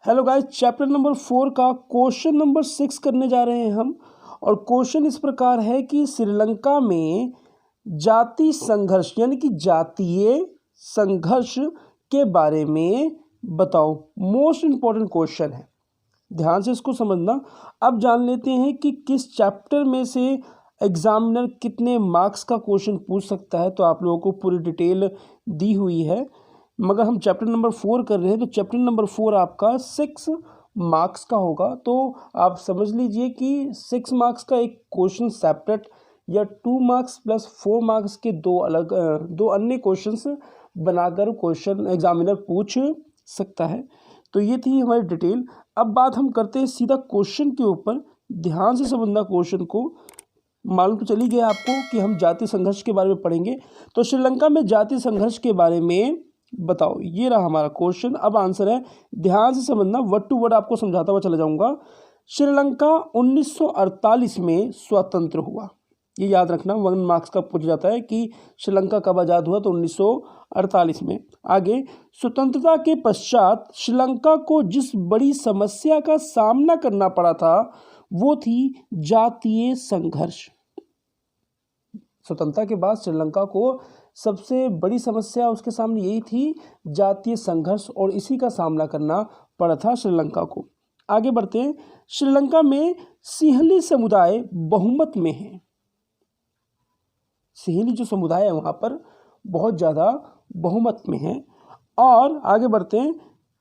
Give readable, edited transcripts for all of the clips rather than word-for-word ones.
Hello guys, chapter number 4 का question number 6 करने जा रहे हैं हम। और क्वेश्चन इस प्रकार है कि श्रीलंका में जाति संघर्ष यानी कि जातीय संघर्ष के बारे में बताओ। मोस्ट इम्पोर्टेंट क्वेश्चन है, ध्यान से इसको समझना। अब जान लेते हैं कि किस चैप्टर में से एग्जामिनर कितने मार्क्स का क्वेश्चन पूछ सकता है। तो आप लोगों को पूरी डिटेल दी हुई है, मगर हम चैप्टर नंबर 4 कर रहे हैं तो चैप्टर नंबर 4 आपका 6 मार्क्स का होगा। तो आप समझ लीजिए कि 6 मार्क्स का एक क्वेश्चन सेपरेट या 2 मार्क्स प्लस 4 मार्क्स के दो अन्य क्वेश्चंस बनाकर क्वेश्चन एग्जामिनर पूछ सकता है। तो ये थी हमारी डिटेल। अब बात हम करते हैं सीधा क्वेश्चन के ऊपर। ध्यान से समझना क्वेश्चन को। मालूम तो चली गया आपको कि हम जातीय संघर्ष के बारे में पढ़ेंगे। तो श्रीलंका में जातीय संघर्ष के बारे में बताओ, ये रहा हमारा क्वेश्चन। अब आंसर है, ध्यान से समझना, वर्ड टू वर्ड आपको समझाता हुआ चला जाऊंगा। श्रीलंका 1948 में स्वतंत्र हुआ, ये याद रखना। 1 मार्क्स का पूछा जाता है कि श्रीलंका कब आज़ाद हुआ, तो 1948 में। आगे, स्वतंत्रता के पश्चात श्रीलंका को जिस बड़ी समस्या का सामना करना पड़ा था वो थी जातीय संघर्ष। स्वतंत्रता के बाद श्रीलंका को सबसे बड़ी समस्या उसके सामने यही थी, जातीय संघर्ष, और इसी का सामना करना पड़ा था श्रीलंका को। आगे बढ़ते हैं। श्रीलंका में सिंहली समुदाय बहुमत में है। सिंहली जो समुदाय है वहाँ पर बहुत ज़्यादा बहुमत में है। और आगे बढ़ते हैं,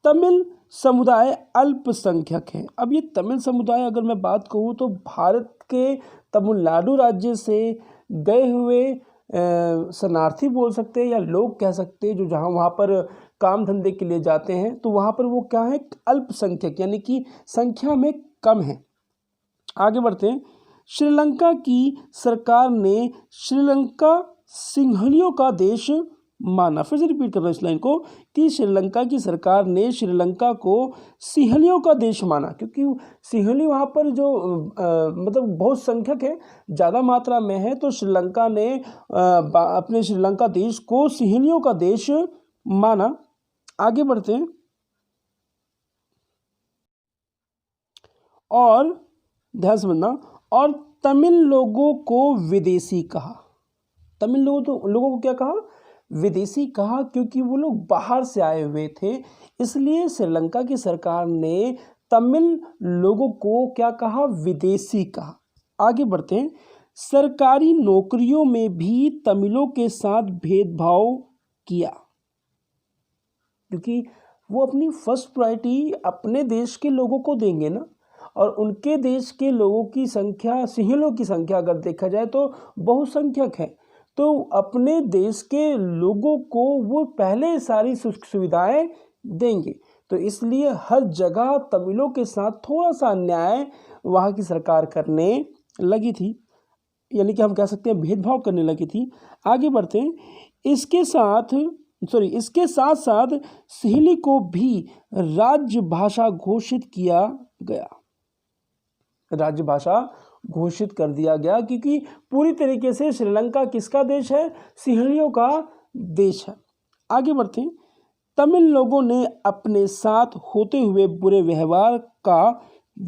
तमिल समुदाय अल्पसंख्यक है। अब ये तमिल समुदाय अगर मैं बात कहूँ तो भारत के तमिलनाडु राज्य से गए हुए शरणार्थी बोल सकते हैं या लोग कह सकते हैं, जो जहाँ वहाँ पर काम धंधे के लिए जाते हैं, तो वहाँ पर वो क्या है, अल्पसंख्यक यानी कि संख्या में कम है। आगे बढ़ते हैं। श्रीलंका की सरकार ने श्रीलंका सिंहलियों का देश माना। फिर से रिपीट कर रहा हूँ इस लाइन को कि श्रीलंका की सरकार ने श्रीलंका को सिंहलियों का देश माना, क्योंकि सिंहली वहाँ पर जो मतलब बहुत संख्यक है, ज़्यादा मात्रा में है। तो श्रीलंका ने अपने श्रीलंका देश को सिंहलियों का देश माना। आगे बढ़ते हैं। और ध्यान समझना, और तमिल लोगों को विदेशी कहा। तमिल लोगों को क्या कहा, विदेशी कहा, क्योंकि वो लोग बाहर से आए हुए थे। इसलिए श्रीलंका की सरकार ने तमिल लोगों को क्या कहा, विदेशी कहा। आगे बढ़ते हैं। सरकारी नौकरियों में भी तमिलों के साथ भेदभाव किया, क्योंकि वो अपनी फर्स्ट प्रायोरिटी अपने देश के लोगों को देंगे ना। और उनके देश के लोगों की संख्या, सिंहलियों की संख्या अगर देखा जाए तो बहुसंख्यक है, तो अपने देश के लोगों को वो पहले सारी सुख सुविधाएं देंगे। तो इसलिए हर जगह तमिलों के साथ थोड़ा सा अन्याय वहाँ की सरकार करने लगी थी, यानी कि हम कह सकते हैं भेदभाव करने लगी थी। आगे बढ़ते हैं। इसके साथ साथ सिंहली को भी राज्य भाषा घोषित किया गया। राज्य भाषा घोषित कर दिया गया, क्योंकि पूरी तरीके से श्रीलंका किसका देश है, सिंहलियों का देश है। आगे बढ़ते हैं। तमिल लोगों ने अपने साथ होते हुए बुरे व्यवहार का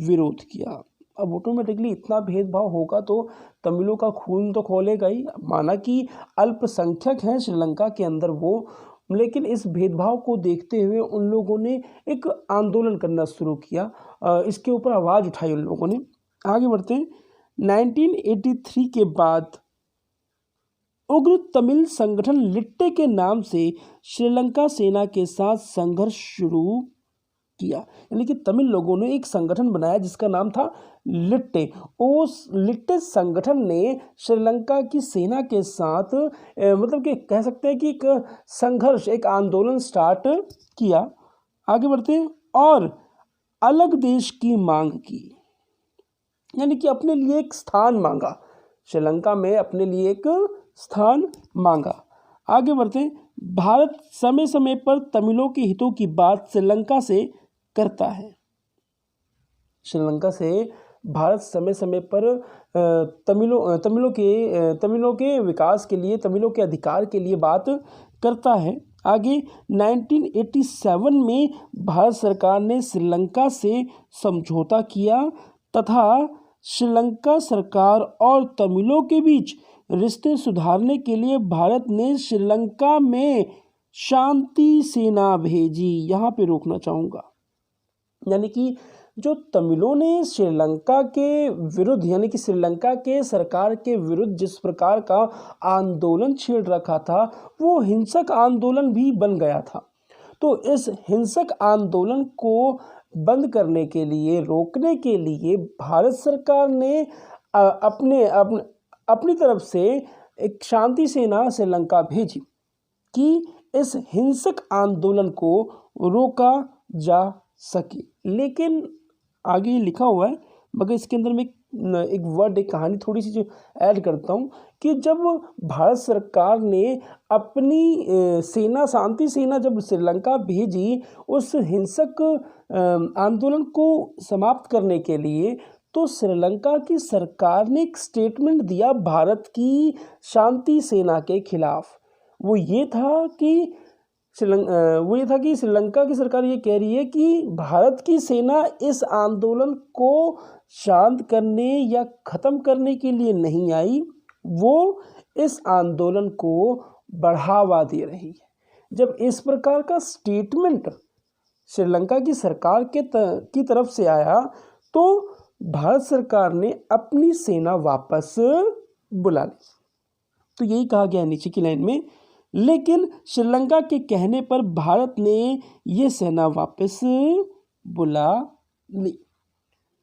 विरोध किया। अब ऑटोमेटिकली इतना भेदभाव होगा तो तमिलों का खून तो खोलेगा ही। माना कि अल्पसंख्यक हैं श्रीलंका के अंदर वो, लेकिन इस भेदभाव को देखते हुए उन लोगों ने एक आंदोलन करना शुरू किया, इसके ऊपर आवाज़ उठाई उन लोगों ने। आगे बढ़ते हैं। 1983 के बाद उग्र तमिल संगठन लिट्टे के नाम से श्रीलंका सेना के साथ संघर्ष शुरू किया, यानी कि तमिल लोगों ने एक संगठन बनाया जिसका नाम था लिट्टे। उस लिट्टे संगठन ने श्रीलंका की सेना के साथ मतलब कि कह सकते हैं कि एक संघर्ष, एक आंदोलन स्टार्ट किया। आगे बढ़ते हैं। और अलग देश की मांग की, यानी कि अपने लिए एक स्थान मांगा, श्रीलंका में अपने लिए एक स्थान मांगा। आगे बढ़ते हैं। भारत समय समय पर तमिलों के हितों की बात श्रीलंका से करता है। श्रीलंका से भारत समय समय पर तमिलों के विकास के लिए, तमिलों के अधिकार के लिए बात करता है। आगे 1987 में भारत सरकार ने श्रीलंका से समझौता किया तथा श्रीलंका सरकार और तमिलों के बीच रिश्ते सुधारने के लिए भारत ने श्रीलंका में शांति सेना भेजी। यहाँ पे रोकना चाहूँगा, यानी कि जो तमिलों ने श्रीलंका के विरुद्ध यानी कि श्रीलंका के सरकार के विरुद्ध जिस प्रकार का आंदोलन छेड़ रखा था वो हिंसक आंदोलन भी बन गया था। तो इस हिंसक आंदोलन को बंद करने के लिए, रोकने के लिए भारत सरकार ने अपनी तरफ से एक शांति सेना श्रीलंका भेजी कि इस हिंसक आंदोलन को रोका जा सके। लेकिन आगे लिखा हुआ है, मगर इसके अंदर में एक वर्ड, एक कहानी थोड़ी सी जो ऐड करता हूँ कि जब भारत सरकार ने अपनी सेना, शांति सेना जब श्रीलंका भेजी उस हिंसक आंदोलन को समाप्त करने के लिए, तो श्रीलंका की सरकार ने एक स्टेटमेंट दिया भारत की शांति सेना के खिलाफ। वो ये था कि श्रीलंका की सरकार ये कह रही है कि भारत की सेना इस आंदोलन को शांत करने या ख़त्म करने के लिए नहीं आई, वो इस आंदोलन को बढ़ावा दे रही है। जब इस प्रकार का स्टेटमेंट श्रीलंका की सरकार की तरफ से आया तो भारत सरकार ने अपनी सेना वापस बुला ली। तो यही कहा गया नीचे की लाइन में, लेकिन श्रीलंका के कहने पर भारत ने ये सेना वापस बुला ली।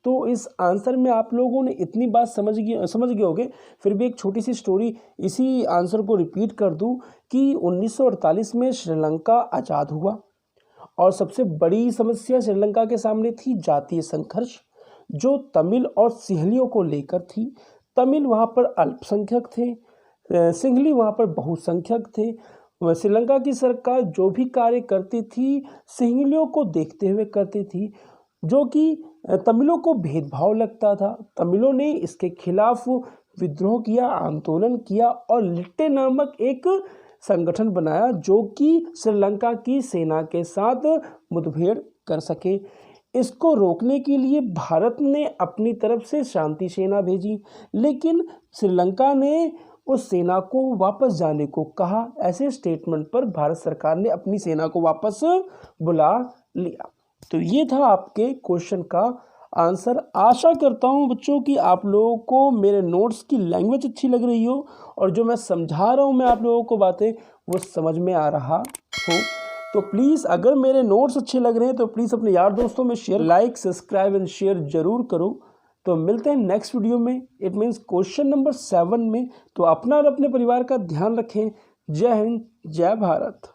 तो इस आंसर में आप लोगों ने इतनी बात समझ गए होंगे। फिर भी एक छोटी सी स्टोरी इसी आंसर को रिपीट कर दूं कि 1948 में श्रीलंका आज़ाद हुआ और सबसे बड़ी समस्या श्रीलंका के सामने थी जातीय संघर्ष, जो तमिल और सिंहलियों को लेकर थी। तमिल वहाँ पर अल्पसंख्यक थे, सिंहली वहाँ पर बहुसंख्यक थे। श्रीलंका की सरकार जो भी कार्य करती थी सिंहलियों को देखते हुए करती थी, जो कि तमिलों को भेदभाव लगता था। तमिलों ने इसके खिलाफ विद्रोह किया, आंदोलन किया और लिट्टे नामक एक संगठन बनाया जो कि श्रीलंका की सेना के साथ मुठभेड़ कर सके। इसको रोकने के लिए भारत ने अपनी तरफ से शांति सेना भेजी, लेकिन श्रीलंका ने उस सेना को वापस जाने को कहा। ऐसे स्टेटमेंट पर भारत सरकार ने अपनी सेना को वापस बुला लिया। तो ये था आपके क्वेश्चन का आंसर। आशा करता हूँ बच्चों कि आप लोगों को मेरे नोट्स की लैंग्वेज अच्छी लग रही हो और जो मैं समझा रहा हूँ मैं आप लोगों को बातें वो समझ में आ रहा हो। तो प्लीज़ अगर मेरे नोट्स अच्छे लग रहे हैं तो प्लीज़ अपने यार दोस्तों में share, like, subscribe and share ज़रूर करो। तो मिलते हैं नेक्स्ट वीडियो में, इट मीन्स क्वेश्चन नंबर 7 में। तो अपना और अपने परिवार का ध्यान रखें। जय हिंद, जय भारत।